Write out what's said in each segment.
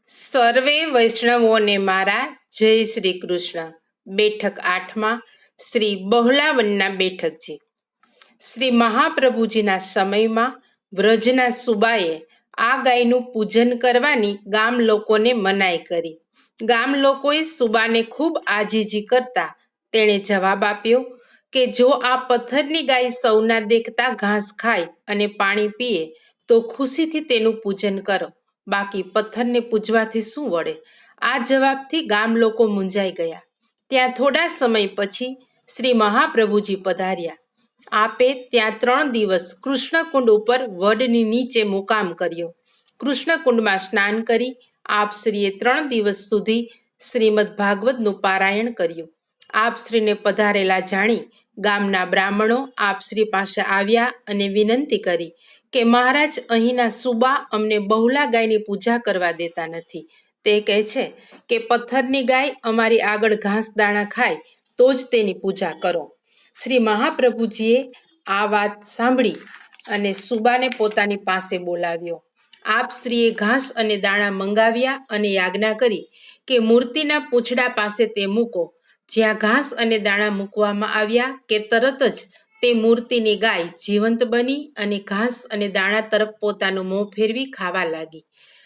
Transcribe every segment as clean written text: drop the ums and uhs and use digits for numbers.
સર્વે વૈષ્ણવોને મારા જય શ્રી કૃષ્ણ. બેઠક 8માં શ્રી બહુલાવનના બેઠકજી. શ્રી મહાપ્રભુજીના સમયમાં વ્રજના સુબાએ આ ગાયનું પૂજન કરવાની ગામ લોકોને મનાઈ કરી. ગામ લોકોએ સુબાને ખૂબ આજીજી કરતા તેણે જવાબ આપ્યો કે જો આ પથ્થરની ગાય સૌના દેખતા ઘાસ ખાય અને પાણી પીએ તો ખુશીથી તેનું પૂજન કરો, બાકી પથ્થરને પૂજવાથી શું વળે? આ જવાબથી ગામ લોકો મૂંઝાઈ ગયા. ત્યાં થોડા સમય પછી શ્રી મહાપ્રભુજી પધાર્યા. આપે ત્યાં 3 દિવસ કૃષ્ણકુંડ ઉપર વડની નીચે મુકામ કર્યો. કૃષ્ણકુંડમાં સ્નાન કરી આપશ્રીએ 3 દિવસ સુધી શ્રીમદ ભાગવતનું પારાયણ કર્યું. આપશ્રીને પધારેલા જાણી ગામના બ્રાહ્મણો આપશ્રી પાસે આવ્યા અને વિનંતી કરી કે મહારાજ, અહીંના સુબા અમને બહુલા ગાયની પૂજા કરવા દેતા નથી. તે કહે છે કે પથ્થરની ગાય અમારી આગળ ઘાસ દાણા ખાય તો જ તેની પૂજા કરો. શ્રી મહાપ્રભુજીએ આ વાત સાંભળી અને સુબાને પોતાની પાસે બોલાવ્યો. આપશ્રીએ ઘાસ અને દાણા મંગાવ્યા અને યાજ્ઞા કરી કે મૂર્તિના પૂંછડા પાસે તે મૂકો. જ્યાં ઘાસ અને દાણા મૂકવામાં આવ્યા કે તરત જ તે મૂર્તિની ગાય જીવંત બની અને ઘાસ અને દાણા તરફ પોતાનું મોં ફેરવી ખાવા લાગી.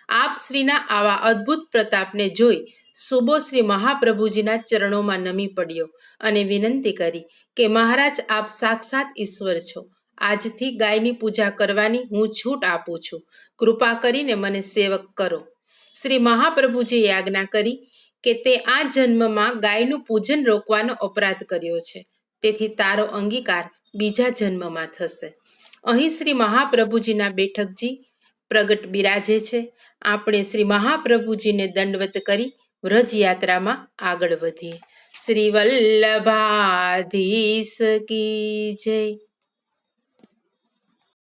આપશ્રીના આવા અદ્ભુત પ્રતાપને જોઈ સુબો શ્રી મહાપ્રભુજીના ચરણોમાં નમી પડ્યો અને વિનંતી કરી કે મહારાજ, આપ સાક્ષાત ઈશ્વર છો. આજથી ગાયની પૂજા કરવાની હું છૂટ આપું છું. કૃપા કરીને મને સેવક કરો. શ્રી મહાપ્રભુજીએ આજ્ઞા કરી કે તે આ જન્મમાં ગાયનું પૂજન રોકવાનો અપરાધ કર્યો છે, તેથી તારો અંગીકાર બીજા જન્મમાં થશે. અહીં શ્રી મહાપ્રભુજીના બેઠકજી પ્રગટ બિરાજે છે. આપણે શ્રી મહાપ્રભુજીને દંડવત કરી વ્રજ યાત્રામાં આગળ વધીએ. શ્રી વલ્લભાધીશ કી જય.